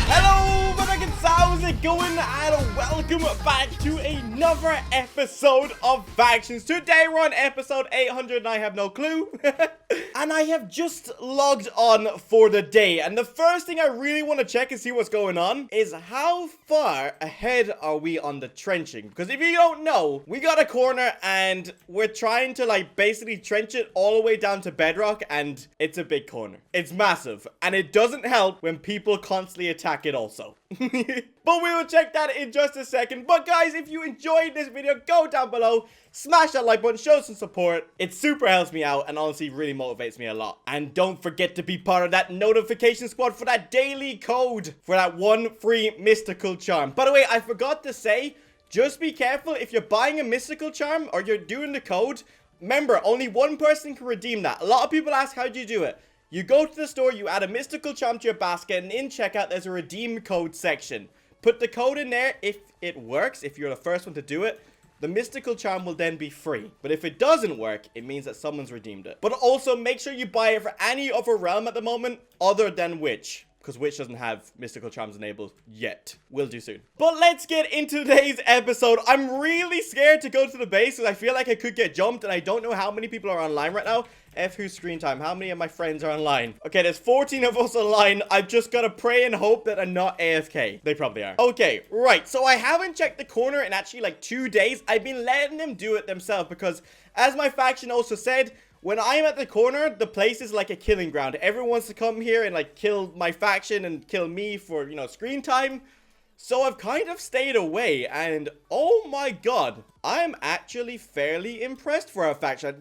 Hello, motherfuckers, how's it going? And welcome back to another episode of Factions. Today we're on episode 800 and I have no clue. And I have just logged on for the day. And the first thing I really want to check and see what's going on is how far ahead are we on the trenching? Because if you don't know, we got a corner and we're trying to like basically trench it all the way down to bedrock, and it's a big corner. It's massive and it doesn't help when people constantly attack it also. But we will check that in just a second. But guys, if you enjoyed this video, go down below, smash that like button, show some support. It super helps me out and honestly really motivates me a lot. And don't forget to be part of that notification squad for that daily code for that one free mystical charm. By the way, I forgot to say, just be careful if you're buying a mystical charm or you're doing the code. Remember, only one person can redeem that. A lot of people ask, how do you do it? You go to the store, you add a mystical charm to your basket, and in checkout, there's a redeem code section. Put the code in there. If it works, if you're the first one to do it, the mystical charm will then be free. But if it doesn't work, it means that someone's redeemed it. But also, make sure you buy it for any other realm at the moment other than Witch. Because Witch doesn't have mystical charms enabled yet. Will do soon. But let's get into today's episode. I'm really scared to go to the base because I feel like I could get jumped and I don't know how many people are online right now. Who's screen time? How many of my friends are online? Okay, there's 14 of us online. I've just got to pray and hope that I'm not AFK. They probably are. Okay, right. So I haven't checked the corner in actually like 2 days. I've been letting them do it themselves because, as my faction also said, when I'm at the corner, the place is like a killing ground. Everyone wants to come here and like kill my faction and kill me for, you know, screen time. So I've kind of stayed away and oh my god, I'm actually fairly impressed for our faction.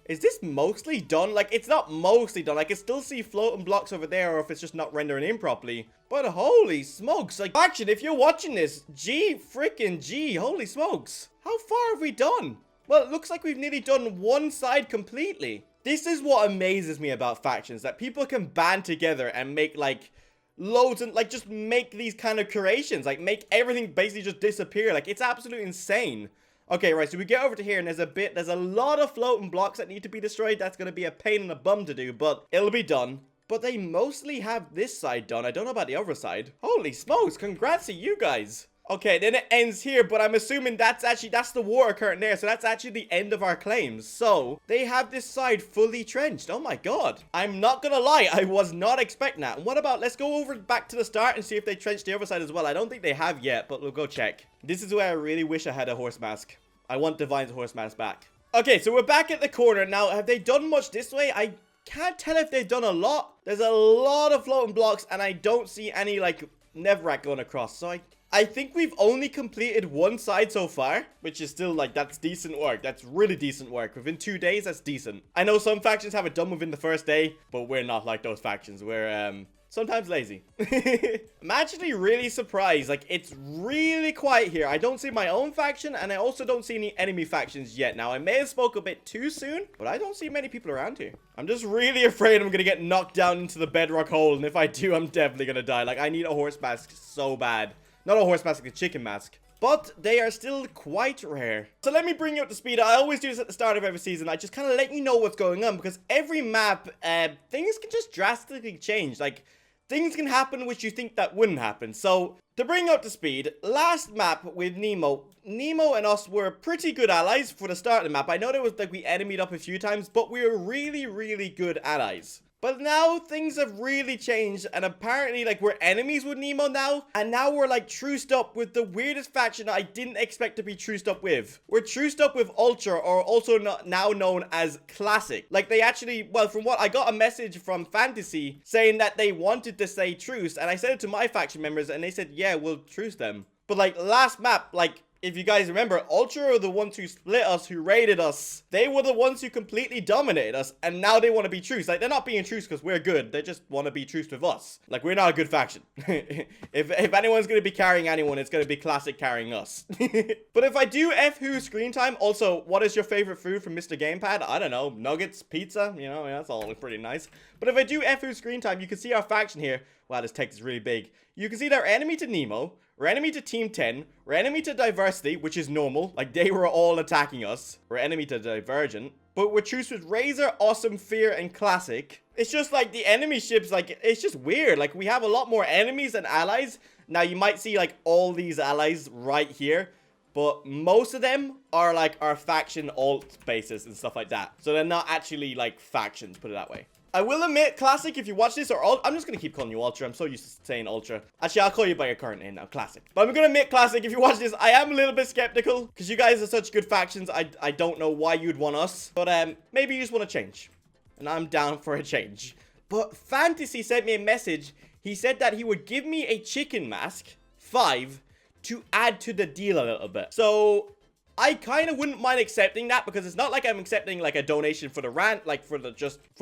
Is this mostly done? Like, it's not mostly done. I can still see floating blocks over there or if it's just not rendering in properly. But holy smokes, like, faction, if you're watching this, freaking G, holy smokes. How far have we done? Well, it looks like we've nearly done one side completely. This is what amazes me about factions, that people can band together and make, like, loads and, like, just make these kind of creations. Like, make everything basically just disappear. Like, it's absolutely insane. Okay, right, so we get over to here and there's a lot of floating blocks that need to be destroyed. That's going to be a pain in the bum to do, but it'll be done. But they mostly have this side done. I don't know about the other side. Holy smokes, congrats to you guys. Okay, then it ends here, but I'm assuming that's the water current there, so that's actually the end of our claims. So, they have this side fully trenched. Oh my god. I'm not gonna lie, I was not expecting that. And what about, let's go over back to the start and see if they trenched the other side as well. I don't think they have yet, but we'll go check. This is where I really wish I had a horse mask. I want Divine's horse mask back. Okay, so we're back at the corner. Now, have they done much this way? I can't tell if they've done a lot. There's a lot of floating blocks, and I don't see any, like, Nevrac going across. So I think we've only completed one side so far, which is still, like, that's decent work. That's really decent work. Within 2 days, that's decent. I know some factions have it done within the first day, but we're not like those factions. We're, sometimes lazy. I'm actually really surprised. Like, it's really quiet here. I don't see my own faction, and I also don't see any enemy factions yet. Now, I may have spoke a bit too soon, but I don't see many people around here. I'm just really afraid I'm gonna get knocked down into the bedrock hole, and if I do, I'm definitely gonna die. Like, I need a horse mask so bad. Not a horse mask, a chicken mask. But they are still quite rare. So let me bring you up to speed. I always do this at the start of every season. I just kind of let you know what's going on, because every map, things can just drastically change. Like, things can happen which you think that wouldn't happen. So, to bring you up to speed, last map with Nemo and us were pretty good allies for the start of the map. I know there was, like, we enemied up a few times, but we were really, really good allies. But now things have really changed, and apparently, like, we're enemies with Nemo now, and now we're, like, truced up with the weirdest faction I didn't expect to be truced up with. We're truced up with Ultra, or also now known as Classic. Like, they actually, well, from what I got a message from Fantasy saying that they wanted to say truce, and I said it to my faction members, and they said, yeah, we'll truce them. But, like, last map, like, if you guys remember, Ultra are the ones who split us, who raided us. They were the ones who completely dominated us, and now they want to be truce. Like, they're not being truce because we're good. They just want to be truce with us. Like, we're not a good faction. if anyone's going to be carrying anyone, it's going to be Classic carrying us. But if I do Who screen time, also, what is your favorite food from Mr. Gamepad? I don't know. Nuggets, pizza, you know, that's all pretty nice. But if I do Who screen time, you can see our faction here. Wow, this text is really big. You can see they're enemy to Nemo. We're enemy to Team 10. We're enemy to Diversity, which is normal. Like, they were all attacking us. We're enemy to Divergent. but we're truce with Razor, Awesome, Fear, and Classic. It's just like the enemy ships, like, it's just weird. Like, we have a lot more enemies than allies. Now, you might see, like, all these allies right here, but most of them are, like, our faction alt bases and stuff like that. So they're not actually, like, factions, put it that way. I will admit, Classic, if you watch this, or I'm just going to keep calling you Ultra. I'm so used to saying Ultra. Actually, I'll call you by your current name now, Classic. But I'm going to admit, Classic, if you watch this, I am a little bit skeptical. Because you guys are such good factions, I don't know why you'd want us. But maybe you just want to change. And I'm down for a change. But Fantasy sent me a message. He said that he would give me a chicken mask, 5, to add to the deal a little bit. So I kind of wouldn't mind accepting that, because it's not like I'm accepting like a donation for the rant, like for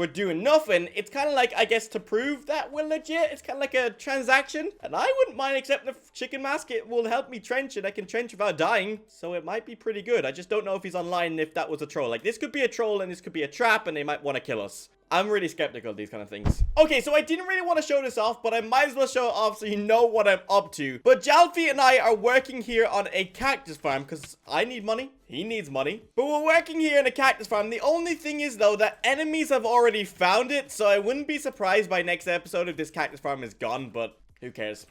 doing nothing. It's kind of like, I guess, to prove that we're legit. It's kind of like a transaction, and I wouldn't mind accepting a chicken mask. It will help me trench, and I can trench without dying, so it might be pretty good. I just don't know if he's online and if that was a troll. Like, this could be a troll and this could be a trap, and they might want to kill us. I'm really skeptical of these kind of things. Okay, so I didn't really want to show this off, but I might as well show it off so you know what I'm up to. But Jalfi and I are working here on a cactus farm because I need money. He needs money. But we're working here in a cactus farm. The only thing is, though, that enemies have already found it, so I wouldn't be surprised by next episode if this cactus farm is gone, but who cares?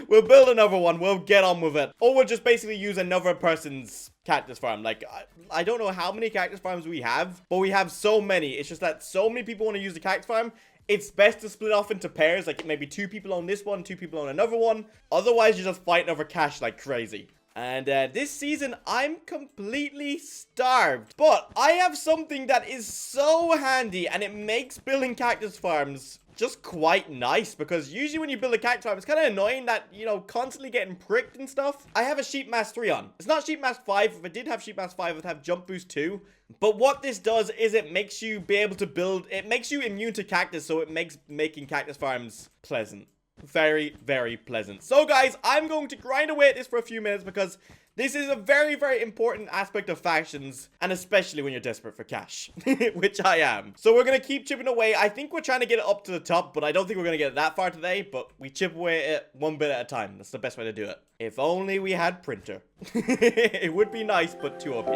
We'll build another one. We'll get on with it. Or we'll just basically use another person's cactus farm. Like, I don't know how many cactus farms we have, but we have so many. It's just that so many people want to use the cactus farm. It's best to split off into pairs. Like, maybe 2 people own this one, 2 people own another one. Otherwise, you're just fighting over cash like crazy. And this season, I'm completely starved. But I have something that is so handy, and it makes building cactus farms just quite nice, because usually when you build a cactus farm, it's kind of annoying that, you know, constantly getting pricked and stuff. I have a sheep mask 3 on. It's not sheep mask 5. If I did have sheep mask 5, I'd have jump boost 2. But what this does is it makes you be able to build, it makes you immune to cactus, so it makes making cactus farms pleasant. Very, very pleasant. So guys, I'm going to grind away at this for a few minutes, because this is a very, very important aspect of factions, and especially when you're desperate for cash, which I am. So we're going to keep chipping away. I think we're trying to get it up to the top, but I don't think we're going to get it that far today, but we chip away at it one bit at a time. That's the best way to do it. If only we had printer. It would be nice, but too OP.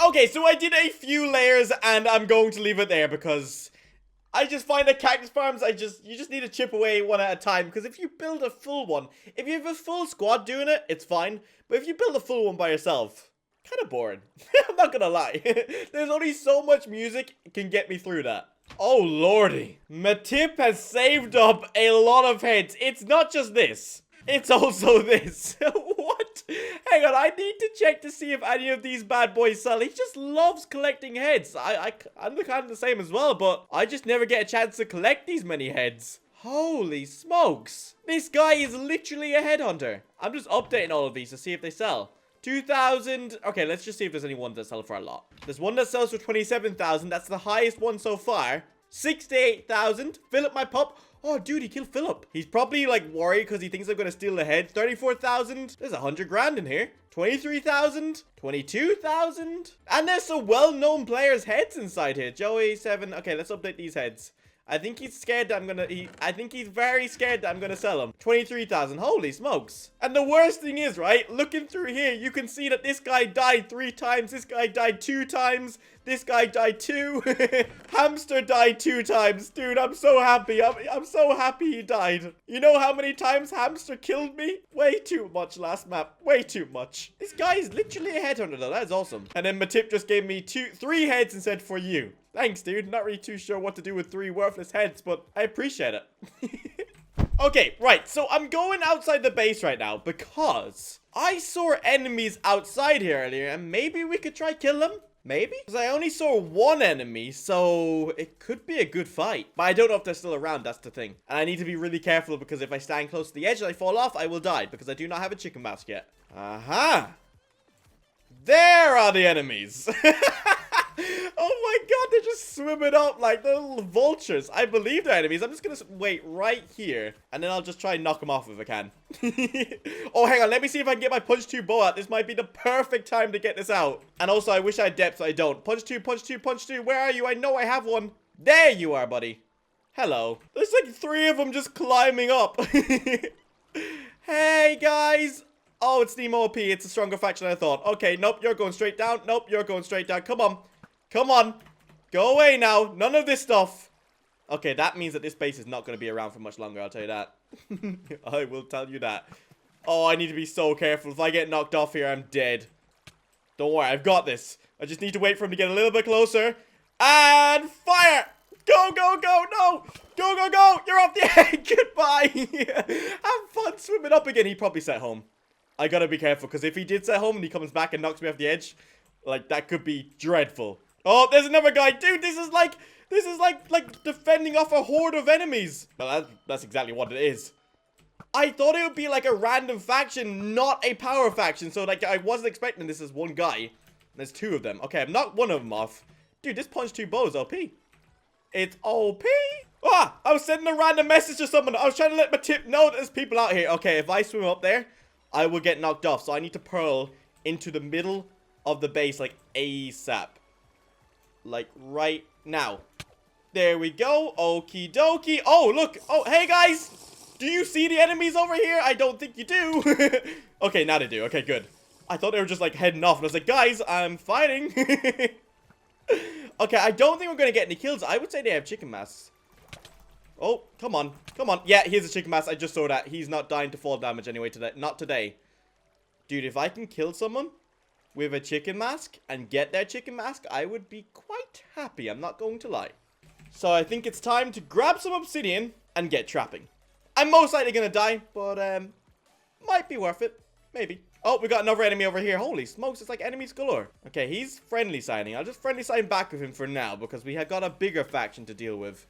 Okay, so I did a few layers, and I'm going to leave it there, because I just find that cactus farms, you just need to chip away one at a time, because if you build a full one, if you have a full squad doing it, it's fine, but if you build a full one by yourself, kind of boring. I'm not gonna lie. There's only so much music can get me through that. Oh, lordy. Matip has saved up a lot of heads. It's not just this. It's also this. What? Hang on, I need to check to see if any of these bad boys sell. He just loves collecting heads. I'm kind of the same as well, but I just never get a chance to collect these many heads. Holy smokes. This guy is literally a headhunter. I'm just updating all of these to see if they sell. 2,000. Okay, let's just see if there's any ones that sell for a lot. There's one that sells for 27,000. That's the highest one so far. 68,000. Philip, my pup. Oh, dude, he killed Philip. He's probably, like, worried because he thinks I'm going to steal the head. 34,000. There's 100 grand in here. 23,000. 22,000. And there's some well-known players' heads inside here. Joey, 7. Okay, let's update these heads. I think he's scared that I'm gonna... I think he's very scared that I'm gonna sell him. 23,000. Holy smokes. And the worst thing is, right? Looking through here, you can see that this guy died 3 times. This guy died 2 times. This guy died 2. Hamster died 2 times. Dude, I'm so happy. I'm so happy he died. You know how many times Hamster killed me? Way too much last map. Way too much. This guy is literally a headhunter though. That is awesome. And then Matip just gave me 3 heads and said for you. Thanks, dude. Not really too sure what to do with 3 worthless heads, but I appreciate it. Okay, right. So I'm going outside the base right now because I saw enemies outside here earlier and maybe we could try kill them. Maybe? Because I only saw 1 enemy, so it could be a good fight. But I don't know if they're still around, that's the thing. And I need to be really careful because if I stand close to the edge and I fall off, I will die because I do not have a chicken mask yet. Aha! There are the enemies! Oh my god, they're just swimming up like the little vultures. I believe they're enemies. I'm just gonna wait right here. And then I'll just try and knock them off if I can. Oh, hang on. Let me see if I can get my punch 2 bow out. This might be the perfect time to get this out. And also, I wish I had depth, so I don't. Punch 2, punch 2, punch 2. Where are you? I know I have one. There you are, buddy. Hello. There's like 3 of them just climbing up. Hey, guys. Oh, it's Nemo OP. It's a stronger faction than I thought. Okay, nope. You're going straight down. Nope, you're going straight down. Come on. Come on. Go away now. None of this stuff. Okay, that means that this base is not going to be around for much longer. I'll tell you that. I will tell you that. Oh, I need to be so careful. If I get knocked off here, I'm dead. Don't worry. I've got this. I just need to wait for him to get a little bit closer. And fire. Go, go, go. No. Go, go, go. You're off the edge. Goodbye. Have fun swimming up again. He probably set home. I got to be careful because if he did set home and he comes back and knocks me off the edge, like, that could be dreadful. Oh, there's another guy. Dude, this is like defending off a horde of enemies. Well, that's exactly what it is. I thought it would be like a random faction, not a power faction. So, like, I wasn't expecting this as one guy. There's 2 of them. Okay, I've knocked one of them off. Dude, this punch 2 bow is OP. It's OP. Ah, I was sending a random message to someone. I was trying to let my tip know that there's people out here. Okay, if I swim up there, I will get knocked off. So I need to pearl into the middle of the base like ASAP. Like right now. There we go. Okie dokie. Oh, look. Oh, hey guys. Do you see the enemies over here? I don't think you do. Okay, now they do. Okay, good. I thought they were just like heading off. And I was like, guys, I'm fighting. Okay, I don't think we're going to get any kills. I would say they have chicken masks. Oh, come on. Come on. Yeah, here's a chicken mask. I just saw that. He's not dying to fall damage anyway today. Not today. Dude, if I can kill someone with a chicken mask and get their chicken mask, I would be quite happy. I'm not going to lie. So I think it's time to grab some obsidian and get trapping. I'm most likely going to die, but might be worth it. Maybe. Oh, we got another enemy over here. Holy smokes, it's like enemies galore. Okay, he's friendly signing. I'll just friendly sign back with him for now because we have got a bigger faction to deal with.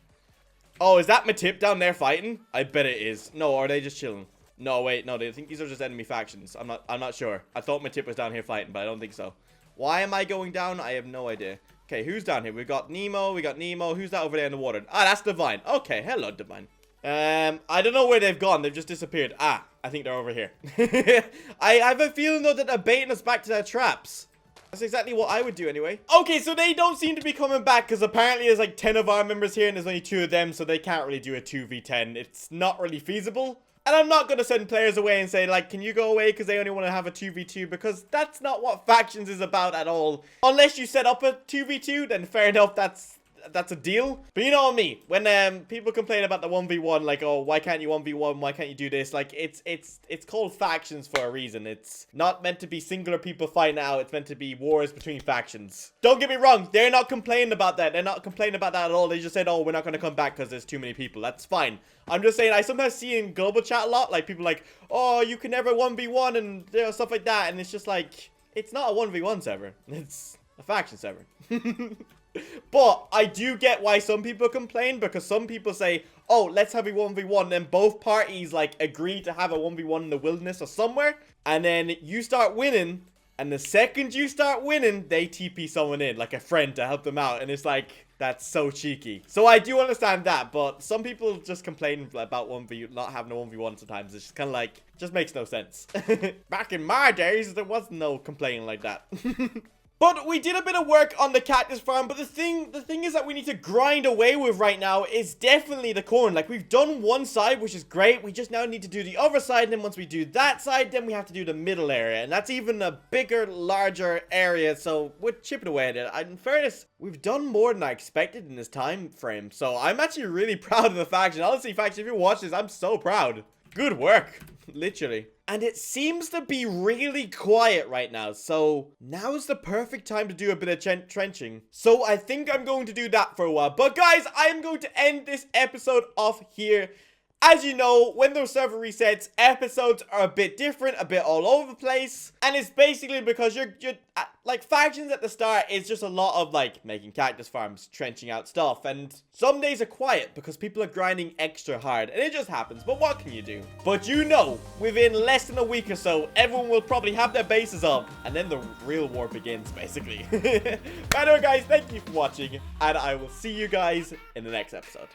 Oh, is that Matip down there fighting? I bet it is. No, or are they just chilling? No, wait, no, I think these are just enemy factions. I'm not sure. I thought Matip was down here fighting, but I don't think so. Why am I going down? I have no idea. Okay, who's down here? We got Nemo. Who's that over there in the water? Ah, that's Divine. Okay, hello, Divine. I don't know where they've gone. They've just disappeared. Ah, I think they're over here. I have a feeling, though, that they're baiting us back to their traps. That's exactly what I would do anyway. Okay, so they don't seem to be coming back because apparently there's like 10 of our members here and there's only 2 of them, so they can't really do a 2v10. It's not really feasible. And I'm not going to send players away and say, like, can you go away because they only want to have a 2v2? Because that's not what factions is about at all. Unless you set up a 2v2, then fair enough, that's that's a deal. But you know me, when people complain about the 1v1, like, oh, why can't you 1v1? Why can't you do this? Like, it's called factions for a reason. It's not meant to be singular people fighting out. It's meant to be wars between factions. Don't get me wrong. They're not complaining about that. They're not complaining about that at all. They just said, oh, we're not going to come back because there's too many people. That's fine. I'm just saying, I sometimes see in global chat a lot, like, people like, oh, you can never 1v1 and stuff like that. And it's just like, it's not a 1v1 server. It's a faction server. But I do get why some people complain, because some people say, oh, let's have a 1v1, then both parties like agree to have a 1v1 in the wilderness or somewhere, and then you start winning, and the second you start winning, they TP someone in, like a friend, to help them out, and it's like, that's so cheeky. So I do understand that, but some people just complain about not having a 1v1 sometimes. It's just kind of like, just makes no sense. Back in my days, there was no complaining like that. But we did a bit of work on the cactus farm, but the thing is that we need to grind away with right now is definitely the corn. Like, we've done one side, which is great. We just now need to do the other side, and then once we do that side, then we have to do the middle area. And that's even a bigger, larger area, so we're chipping away at it. In fairness, we've done more than I expected in this time frame, so I'm actually really proud of the faction. Honestly, faction, if you watch this, I'm so proud. Good work. Literally. And it seems to be really quiet right now, so now's the perfect time to do a bit of trenching. So I think I'm going to do that for a while. But guys, I am going to end this episode off here. As you know, when the server resets, episodes are a bit different, a bit all over the place. And it's basically because you're like, factions at the start is just a lot of, like, making cactus farms, trenching out stuff. And some days are quiet because people are grinding extra hard. And it just happens. But what can you do? But you know, within less than a week or so, everyone will probably have their bases up. And then the real war begins, basically. But anyway, guys, thank you for watching. And I will see you guys in the next episode.